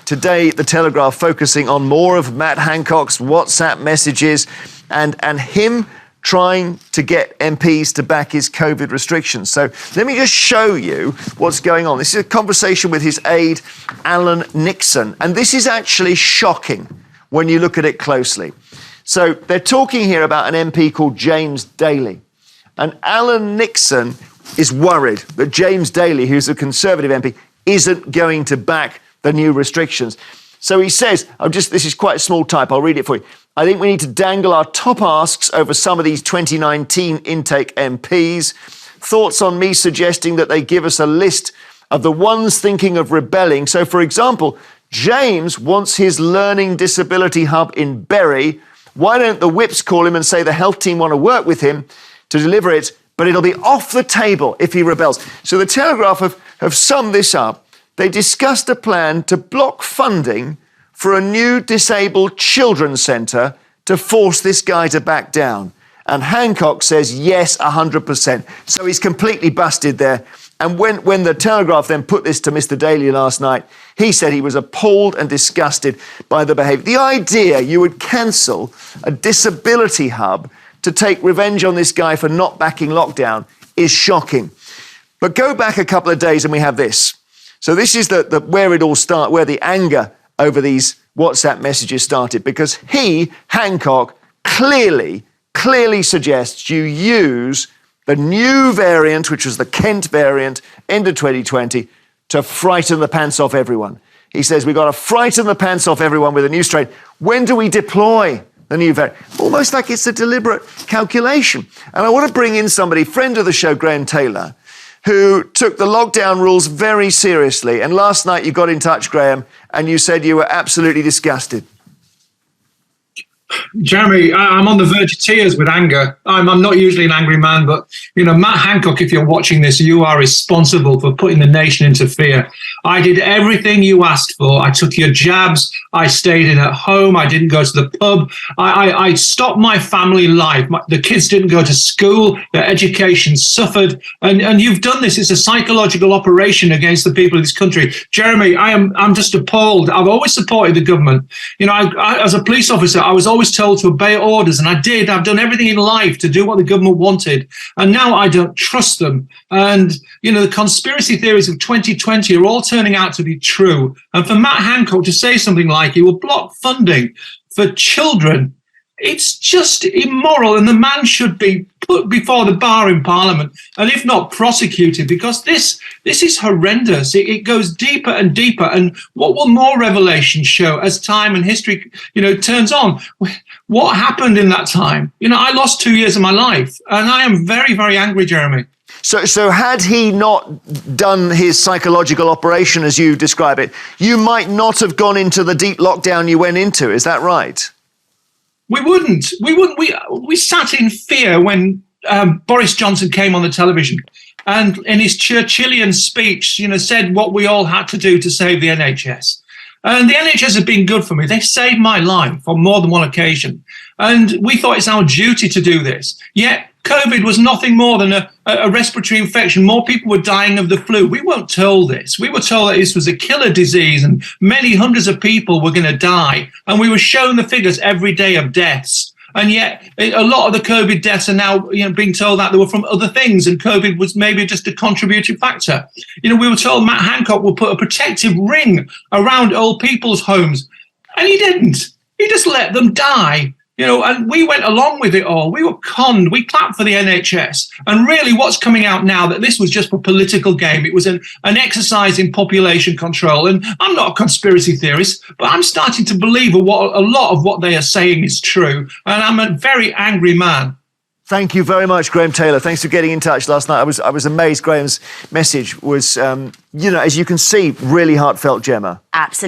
Today, the Telegraph focusing on more of Matt Hancock's WhatsApp messages and him trying to get MPs to back his COVID restrictions. So let me just show you what's going on. This is a conversation with his aide, Alan Nixon, and this is actually shocking when you look at it closely. So they're talking here about an MP called James Daly, and Alan Nixon is worried that James Daly, who's a Conservative MP, isn't going to back the new restrictions. So he says, this is quite a small type, I'll read it for you. I think we need to dangle our top asks over some of these 2019 intake MPs. Thoughts on me suggesting that they give us a list of the ones thinking of rebelling. So, for example, James wants his learning disability hub in Bury. Why don't the whips call him and say the health team want to work with him to deliver it, but it'll be off the table if he rebels. So the Telegraph have summed this up. They discussed a plan to block funding for a new disabled children's centre to force this guy to back down. And Hancock says, yes, 100%. So he's completely busted there. And when the Telegraph then put this to Mr. Daly last night, he said he was appalled and disgusted by the behaviour. The idea you would cancel a disability hub to take revenge on this guy for not backing lockdown is shocking. But go back a couple of days and we have this. So this is where it all started, where the anger over these WhatsApp messages started, because Hancock, clearly suggests you use the new variant, which was the Kent variant, into 2020, to frighten the pants off everyone. He says, we've got to frighten the pants off everyone with a new strain. When do we deploy the new variant? Almost like it's a deliberate calculation. And I want to bring in somebody, friend of the show, Graham Taylor, who took the lockdown rules very seriously. And last night you got in touch, Graham, and you said you were absolutely disgusted. Jeremy, I'm on the verge of tears with anger. I'm not usually an angry man, but, Matt Hancock, if you're watching this, you are responsible for putting the nation into fear. I did everything you asked for. I took your jabs. I stayed in at home. I didn't go to the pub. I stopped my family life. The kids didn't go to school. Their education suffered. And you've done this. It's a psychological operation against the people of this country. Jeremy, I'm just appalled. I've always supported the government. I, as a police officer, I was always told to obey orders, and I did. I've done everything in life to do what the government wanted, and now I don't trust them. And the conspiracy theories of 2020 are all turning out to be true. And for Matt Hancock to say something like he will block funding for children, it's just immoral, and the man should be put before the bar in Parliament, and if not prosecuted, because this is horrendous. It goes deeper and deeper. And what will more revelations show as time and history, turns on? What happened in that time? I lost 2 years of my life, and I am very, very angry, Jeremy. So had he not done his psychological operation, as you describe it, you might not have gone into the deep lockdown you went into. Is that right? We wouldn't. We sat in fear when Boris Johnson came on the television and in his Churchillian speech, said what we all had to do to save the NHS. And the NHS have been good for me. They saved my life on more than one occasion. And we thought it's our duty to do this. Yet COVID was nothing more than a respiratory infection. More people were dying of the flu. We weren't told this. We were told that this was a killer disease and many hundreds of people were going to die. And we were shown the figures every day of deaths. And yet a lot of the COVID deaths are now being told that they were from other things, and COVID was maybe just a contributing factor. We were told Matt Hancock would put a protective ring around old people's homes, and he didn't. He just let them die. And we went along with it all. We were conned. We clapped for the NHS. And really what's coming out now, that this was just a political game. It was an exercise in population control. And I'm not a conspiracy theorist, but I'm starting to believe a lot of what they are saying is true. And I'm a very angry man. Thank you very much, Graham Taylor. Thanks for getting in touch last night. I was amazed. Graham's message was, as you can see, really heartfelt, Gemma. Absolutely.